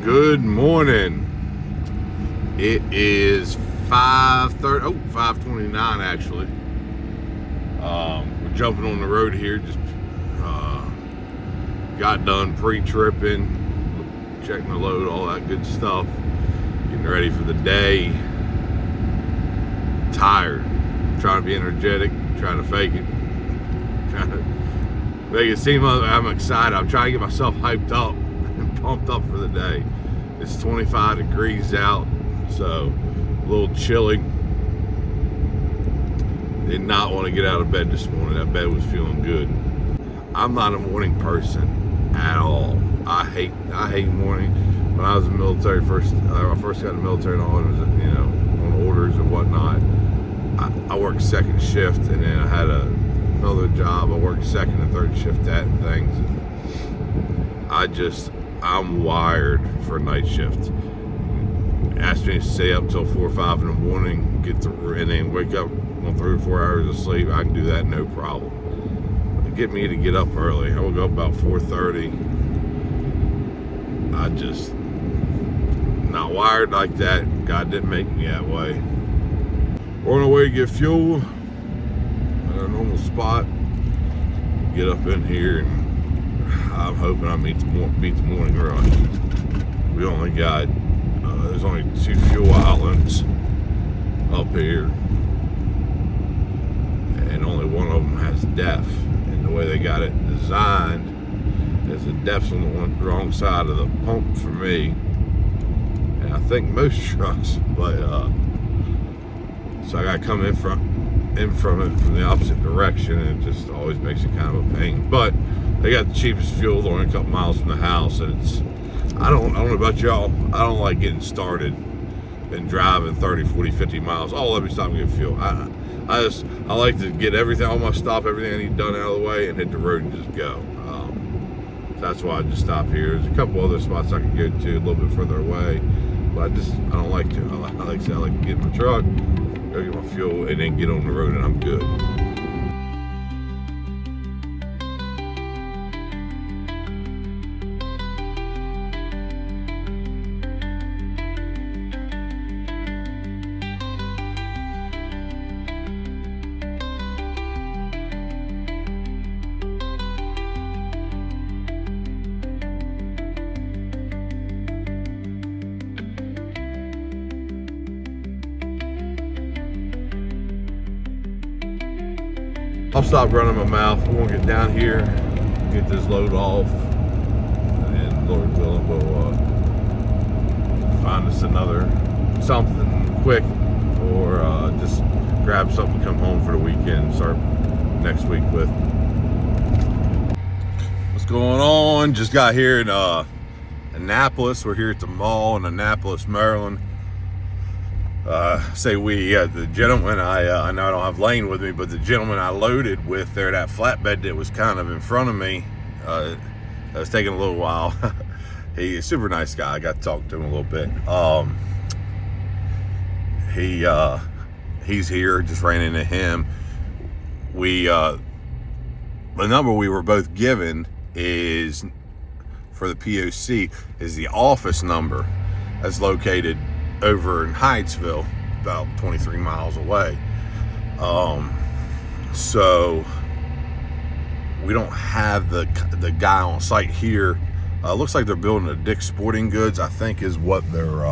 Good morning. It is 5:30. Oh, 5:29 actually. We're jumping on the road here. Just got done pre-tripping, checking the load, all that good stuff. Getting ready for the day. Tired. Trying to be energetic. Trying to fake it. Trying to make it seem like I'm excited. I'm trying to get myself hyped up and pumped up for the day. It's 25 degrees out, so a little chilly. Did not want to get out of bed this morning. That bed was feeling good. I'm not a morning person at all. I hate morning. When I was in the military, I first got in the military and all, it was, on orders and whatnot. I worked second shift, and then I had another job. I worked second and third shift at and things. I'm wired for a night shift. Ask me to stay up till 4 or 5 in the morning, and then wake up on 3 or 4 hours of sleep. I can do that no problem. Get me to get up early. I woke up about 4:30. I just not wired like that. God didn't make me that way. We're on our way to get fuel at our normal spot. Get up in here, and I'm hoping I beat the morning rush. We only got there's only 2 fuel outlets up here, and only one of them has DEF. And the way they got it designed is the DEF's on the wrong side of the pump for me, and I think most trucks. But so I got to come in from it from the opposite direction, and it just always makes it kind of a pain. But they got the cheapest fuel, only a couple miles from the house, and I don't know about y'all, I don't like getting started and driving 30, 40, 50 miles. Oh, let me stop and get fuel. I like to get everything, all my stuff, everything I need done out of the way, and hit the road and just go. So that's why I just stop here. There's a couple other spots I can go to a little bit further away, but I don't like to. I like to get in my truck, go get my fuel, and then get on the road, and I'm good. I'll stop running my mouth. We're gonna get down here, get this load off, and Lord willing, we'll find us something quick, or just grab something, come home for the weekend, start next week with. What's going on? Just got here in Annapolis. We're here at the mall in Annapolis, Maryland. The gentleman, I know I don't have Lane with me, but the gentleman I loaded with there, that flatbed that was kind of in front of me, that was taking a little while. He's a super nice guy. I got to talk to him a little bit. He's here, just ran into him. The number we were both given is, for the POC, is the office number that's located over in Hydesville, about 23 miles away. So we don't have the guy on site here. Looks like they're building a Dick's Sporting Goods, I think, is what they're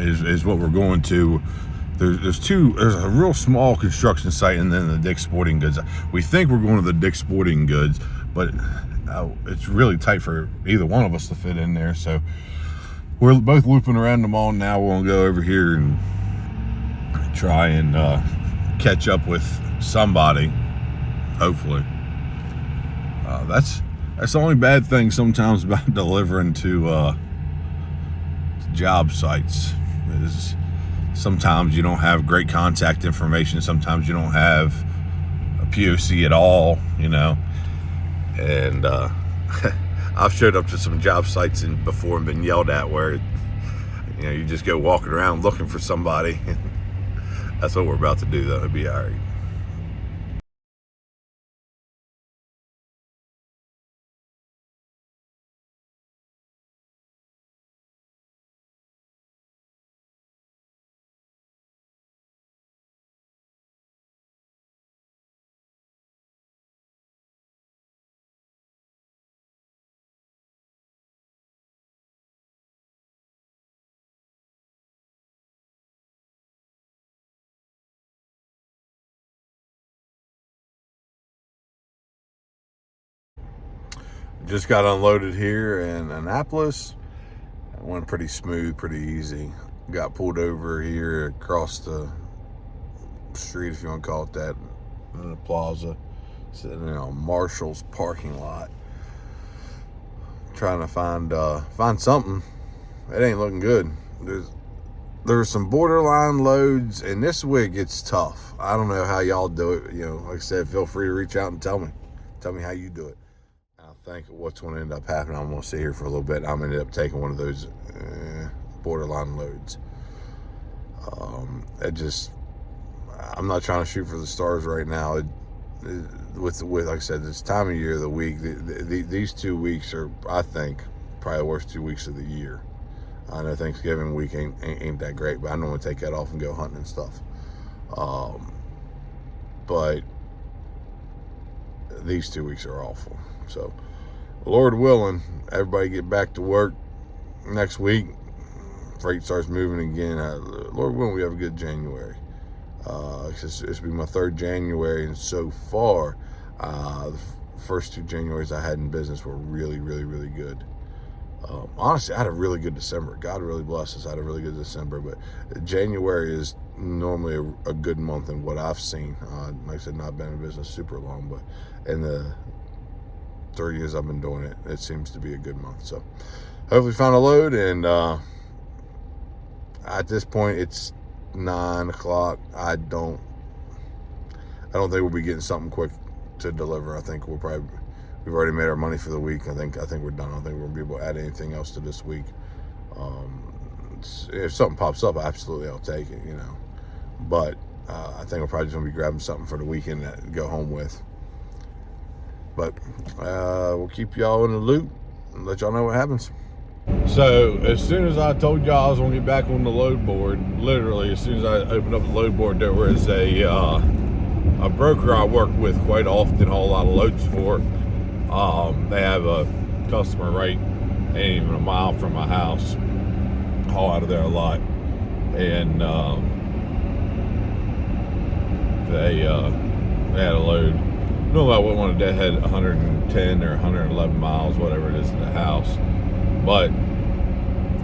is what we're going to. There's a real small construction site, and then the Dick's Sporting Goods. We think we're going to the Dick's Sporting Goods, but it's really tight for either one of us to fit in there. So we're both looping around the mall now. We're gonna go over here and try and catch up with somebody, hopefully. That's the only bad thing sometimes about delivering to job sites, is sometimes you don't have great contact information. Sometimes you don't have a POC at all, and I've showed up to some job sites before and been yelled at, where you just go walking around looking for somebody. That's what we're about to do, though. It'll be all right. Just got unloaded here in Annapolis. It went pretty smooth, pretty easy. Got pulled over here across the street, if you want to call it that, in the plaza, sitting in a Marshall's parking lot, trying to find something. It ain't looking good. There's some borderline loads, and this week it's tough. I don't know how y'all do it. Like I said, feel free to reach out and tell me how you do it. I think what's going to end up happening, I'm going to sit here for a little bit. I'm going to end up taking one of those borderline loads. I'm not trying to shoot for the stars right now. With like I said, this time of year of the week, these 2 weeks are, I think, probably the worst 2 weeks of the year. I know Thanksgiving week ain't that great, but I normally take that off and go hunting and stuff. But these 2 weeks are awful. So, Lord willing, everybody get back to work next week. Freight starts moving again. Lord willing, we have a good January. It's been my third January, and so far, the first 2 Januaries I had in business were really, really, really good. Honestly, I had a really good December. God really bless us. I had a really good December, but January is normally a good month in what I've seen. Like I said, not been in business super long, but in the 30 years I've been doing it, it seems to be a good month. So hopefully find a load, and at this point it's 9 o'clock. I don't think we'll be getting something quick to deliver. I think we've already made our money for the week. I think we're done. I don't think we're gonna be able to add anything else to this week. If something pops up, absolutely I'll take it, but I think we're probably just gonna be grabbing something for the weekend to go home with. But we'll keep y'all in the loop and let y'all know what happens. So as soon as I told y'all I was gonna get back on the load board, literally as soon as I opened up the load board, there was a broker I work with quite often, haul a lot of loads for. They have a customer right ain't even a mile from my house, haul out of there a lot, and they had a load. Normally I wouldn't want to deadhead 110 or 111 miles, whatever it is, to the house. But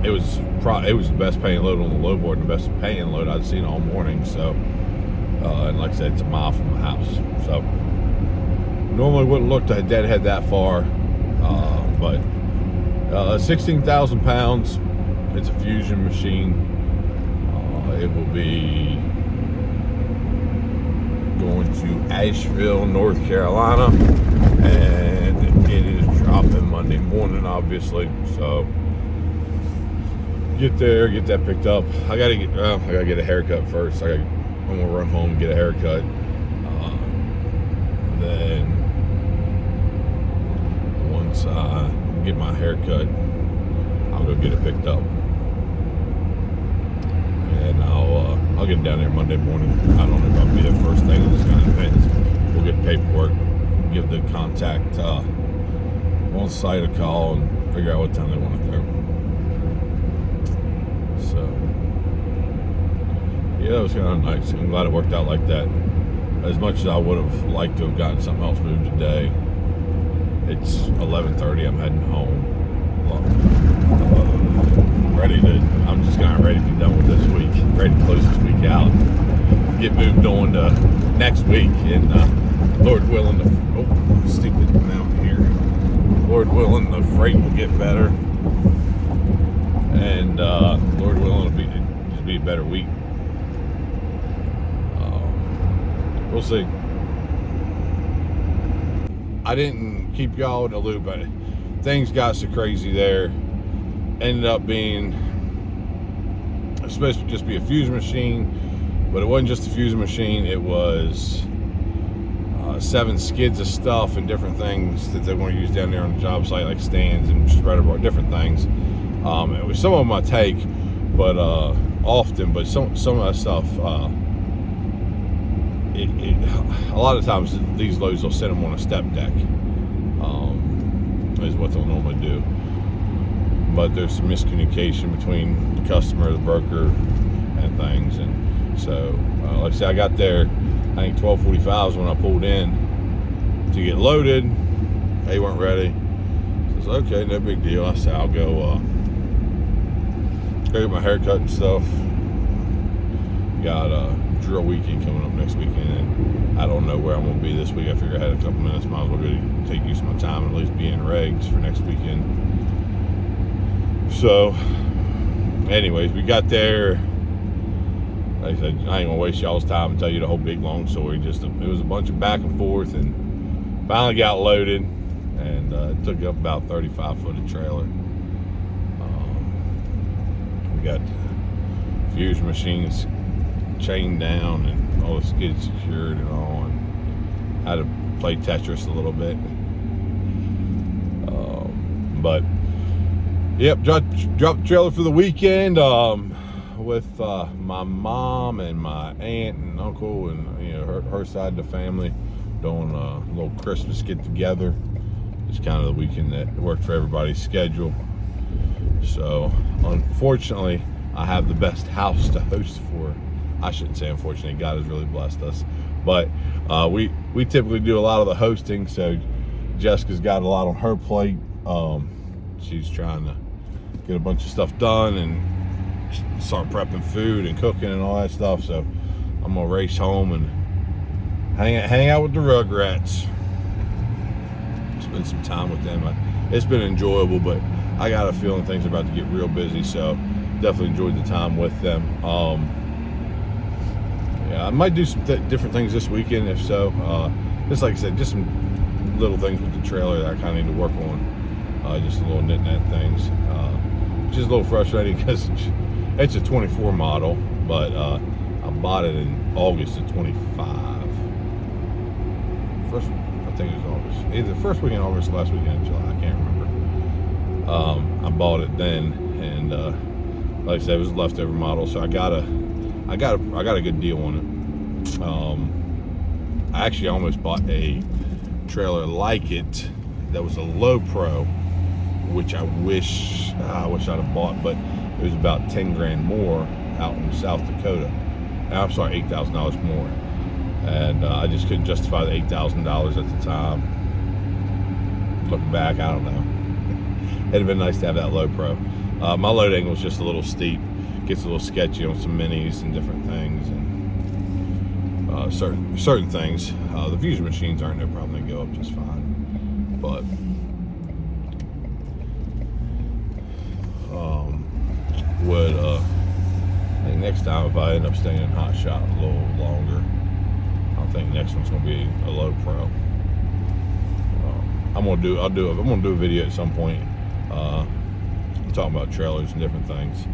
it was the best paying load on the load board and the best paying load I'd seen all morning. So, and like I said, it's a mile from the house. So normally wouldn't look to deadhead that far, but 16,000 pounds. It's a fusion machine. It will be going to Asheville, North Carolina, and it is dropping Monday morning, obviously. So get there, get that picked up. I gotta get a haircut first. I'm gonna run home and get a haircut. Then once I get my haircut, I'll go get it picked up, and I'll get down there Monday morning. I don't know if I'll be there first thing. It just kind of depends. We'll get paperwork, give the contact on site a call, and figure out what time they want it there. So yeah, that was kind of nice. I'm glad it worked out like that. As much as I would have liked to have gotten something else moved today, it's 11:30. I'm heading home. I'm just kind of ready to be done with this week. Ready to close this week out. Get moved on to next week, and Lord willing, stupid mountain here. Lord willing, the freight will get better, and Lord willing, it'll be a better week. We'll see. I didn't keep y'all in the loop, but things got so crazy there. Ended up being supposed to just be a fusion machine, but it wasn't just a fusion machine. It was 7 skids of stuff and different things that they're going to use down there on the job site, like stands and spreader bar, different things. It was some of them I take, but often, but some of that stuff. A lot of times these loads will set them on a step deck, is what they'll normally do. But there's some miscommunication between the customer, the broker, and things. And so, like I said, I got there, I think 12:45 is when I pulled in to get loaded. They weren't ready. So, okay, no big deal. I said, I'll go get my hair cut and stuff. Got a drill weekend coming up next weekend, and I don't know where I'm going to be this week. I figure I had a couple minutes, might as well go take use of my time and at least be in regs for next weekend. So, anyways, we got there. Like I said, I ain't gonna waste y'all's time and tell you the whole big long story. Just it was a bunch of back and forth, and finally got loaded, and it took up about 35-foot trailer. We got fuse machines chained down and all the skids secured and all, and had to play Tetris a little bit. But yep, dropped the trailer for the weekend. With my mom and my aunt and uncle and her side of the family, doing a little Christmas get together. It's kind of the weekend that worked for everybody's schedule. So unfortunately, I have the best house to host for. I shouldn't say unfortunately, God has really blessed us, but we typically do a lot of the hosting. So Jessica's got a lot on her plate. She's trying to get a bunch of stuff done and start prepping food and cooking and all that stuff. So I'm gonna race home and hang out with the Rugrats, spend some time with them. It's been enjoyable, but I got a feeling things are about to get real busy, so definitely enjoyed the time with them. Yeah, I might do some different things this weekend, if so. Just like I said, just some little things with the trailer that I kind of need to work on. Just a little nit-nat things, which is a little frustrating because it's a 24 model, but I bought it in August of 25. I think it was August. Either the first weekend in August or last weekend in July. I can't remember. I bought it then, and like I said, it was a leftover model, so I got a good deal on it. I actually almost bought a trailer like it that was a low pro, which I wish I'd have bought, but it was about 10 grand more out in South Dakota. I'm sorry, $8,000 more. And I just couldn't justify the $8,000 at the time. Looking back, I don't know. It'd have been nice to have that low pro. My load angle is just a little steep. Gets a little sketchy on some minis and different things, and certain things. The fusion machines aren't no problem. They go up just fine. But I think next time, if I end up staying in Hot Shot a little longer, I think next one's gonna be a low pro. I'm gonna do a video at some point. Talking about trailers and different things.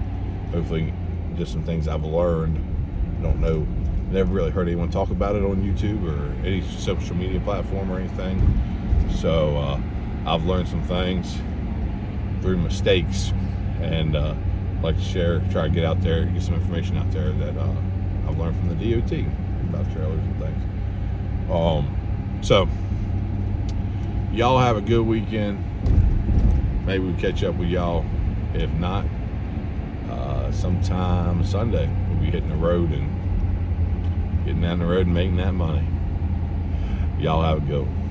Hopefully, just some things I've learned. Don't know, never really heard anyone talk about it on YouTube or any social media platform or anything. So I've learned some things through mistakes, and like to share, try to get out there, get some information out there that I've learned from the DOT about trailers and things. So y'all have a good weekend. Maybe we'll catch up with y'all. If not, sometime Sunday we'll be hitting the road and getting down the road and making that money. Y'all have a good one.